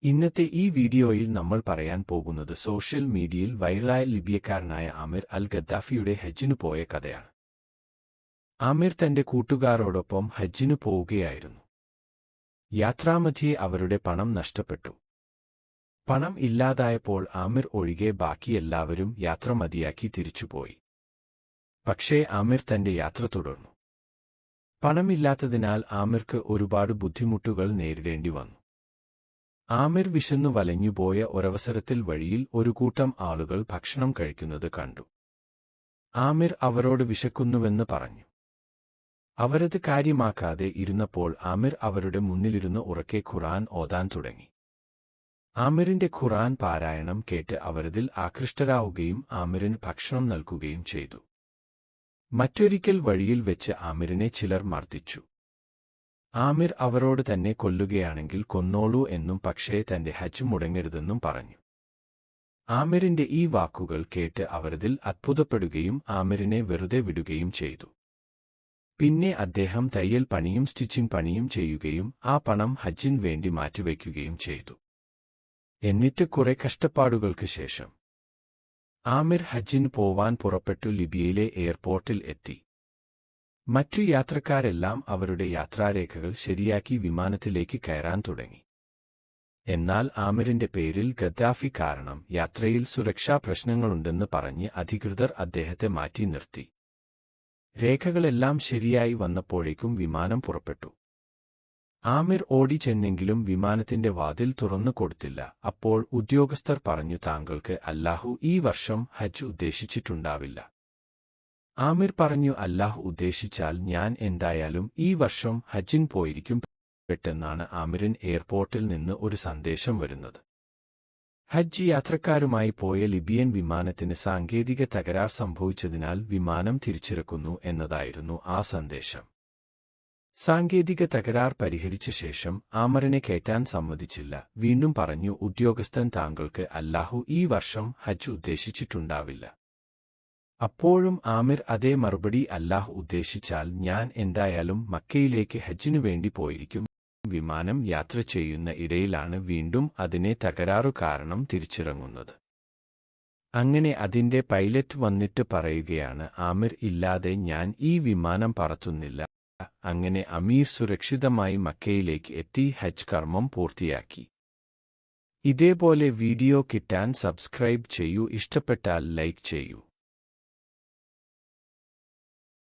ഇന്നത്തെ ഈ വീഡിയോയിൽ നമ്മൾ പറയാൻ പോകുന്നത് സോഷ്യൽ മീഡിയയിൽ വൈറലായ ലിബിയക്കാരനായ ആമിർ അൽ ഗദ്ദാഫിയുടെ ഹജ്ജിനു പോയ കഥയാണ്. ആമിർ തന്റെ കൂട്ടുകാരോടൊപ്പം ഹജ്ജിനു പോവുകയായിരുന്നു. യാത്രാമധ്യേ അവരുടെ പണം നഷ്ടപ്പെട്ടു. പണം ഇല്ലാതായപ്പോൾ ആമിർ ഒഴികെ ബാക്കി എല്ലാവരും യാത്ര മതിയാക്കി തിരിച്ചുപോയി. പക്ഷേ ആമിർ തന്റെ യാത്ര തുടർന്നു. പണമില്ലാത്തതിനാൽ ആമിർക്ക് ഒരുപാട് ബുദ്ധിമുട്ടുകൾ നേരിടേണ്ടി വന്നു. ആമിർ വിശന്നു വലഞ്ഞുപോയ ഒരവസരത്തിൽ വഴിയിൽ ഒരു കൂട്ടം ആളുകൾ ഭക്ഷണം കഴിക്കുന്നത് കണ്ടു. ആമിർ അവരോട് വിശക്കുന്നുവെന്ന് പറഞ്ഞു. അവരത് കാര്യമാക്കാതെ ഇരുന്നപ്പോൾ ആമിർ അവരുടെ മുന്നിലിരുന്ന് ഉറക്കെ ഖുർആൻ ഓതാൻ തുടങ്ങി. ആമിറിന്റെ ഖുർആൻ പാരായണം കേട്ട് അവരതിൽ ആകൃഷ്ടരാവുകയും ആമിറിന് ഭക്ഷണം നൽകുകയും ചെയ്തു. മറ്റൊരിക്കൽ വഴിയിൽ വെച്ച് ആമിറിനെ ചിലർ മർദ്ദിച്ചു. ആമിർ അവരോട് തന്നെ കൊല്ലുകയാണെങ്കിൽ കൊന്നോളൂ എന്നും പക്ഷേ തന്റെ ഹജ്ജ് മുടങ്ങരുതെന്നും പറഞ്ഞു. ആമിറിന്റെ ഈ വാക്കുകൾ കേട്ട് അവരതിൽ അത്ഭുതപ്പെടുകയും ആമിറിനെ വെറുതെ വിടുകയും ചെയ്തു. പിന്നെ അദ്ദേഹം തയ്യൽ പണിയും സ്റ്റിച്ചിങ് പണിയും ചെയ്യുകയും ആ പണം ഹജ്ജിന് വേണ്ടി മാറ്റിവെക്കുകയും ചെയ്തു. എന്നിട്ട് കുറെ കഷ്ടപ്പാടുകൾക്ക് ശേഷം ആമിർ ഹജ്ജിന് പോവാൻ പുറപ്പെട്ടു ലിബിയയിലെ എയർപോർട്ടിൽ എത്തി. മറ്റു യാത്രക്കാരെല്ലാം അവരുടെ യാത്രാരേഖകൾ ശരിയാക്കി വിമാനത്തിലേക്ക് കയറാൻ തുടങ്ങി. എന്നാൽ ആമിറിന്റെ പേരിൽ ഗദ്ദാഫി കാരണം യാത്രയിൽ സുരക്ഷാ പ്രശ്നങ്ങളുണ്ടെന്ന് പറഞ്ഞ് അധികൃതർ അദ്ദേഹത്തെ മാറ്റി നിർത്തി. രേഖകളെല്ലാം ശരിയായി വന്നപ്പോഴേക്കും വിമാനം പുറപ്പെട്ടു. ആമിർ ഓടിച്ചെന്നെങ്കിലും വിമാനത്തിന്റെ വാതിൽ തുറന്നു കൊടുത്തില്ല. അപ്പോൾ ഉദ്യോഗസ്ഥർ പറഞ്ഞു, താങ്കൾക്ക് അല്ലാഹു ഈ വർഷം ഹജ്ജ് ഉദ്ദേശിച്ചിട്ടുണ്ടാവില്ല. ആമിർ പറഞ്ഞു, അല്ലാഹു ഉദ്ദേശിച്ചാൽ ഞാൻ എന്തായാലും ഈ വർഷം ഹജ്ജിന് പോയിരിക്കും. പെട്ടെന്നാണ് ആമിറിന് എയർപോർട്ടിൽ നിന്ന് ഒരു സന്ദേശം വരുന്നത്. ഹജ്ജ് യാത്രക്കാരുമായി പോയ ലിബിയൻ വിമാനത്തിന് സാങ്കേതിക തകരാർ സംഭവിച്ചതിനാൽ വിമാനം തിരിച്ചിറക്കുന്നു എന്നതായിരുന്നു ആ സന്ദേശം. സാങ്കേതിക തകരാർ പരിഹരിച്ച ശേഷം ആമിറിനെ കയറ്റാൻ സമ്മതിച്ചില്ല. വീണ്ടും പറഞ്ഞു, ഉദ്യോഗസ്ഥൻ താങ്കൾക്ക് അല്ലാഹു ഈ വർഷം ഹജ്ജ് ഉദ്ദേശിച്ചിട്ടുണ്ടാവില്ല. അപ്പോഴും ആമിർ അതേ മറുപടി, അല്ലാഹു ഉദ്ദേശിച്ചാൽ ഞാൻ എന്തായാലും മക്കയിലേക്ക് ഹജ്ജിനു വേണ്ടി പോയിരിക്കും. വിമാനം യാത്ര ചെയ്യുന്ന ഇടയിലാണ് വീണ്ടും അതിനെ തകരാറു കാരണം തിരിച്ചിറങ്ങുന്നത്. അങ്ങനെ അതിന്റെ പൈലറ്റ് വന്നിട്ട് പറയുകയാണ്, ആമിർ ഇല്ലാതെ ഞാൻ ഈ വിമാനം പറത്തുന്നില്ല. അങ്ങനെ അമീർ സുരക്ഷിതമായി മക്കയിലേക്ക് എത്തി ഹജ്ജ് കർമ്മം പൂർത്തിയാക്കി. ഇതേപോലെ വീഡിയോ കിട്ടാൻ സബ്സ്ക്രൈബ് ചെയ്യൂ. ഇഷ്ടപ്പെട്ടാൽ ലൈക്ക് ചെയ്യൂ.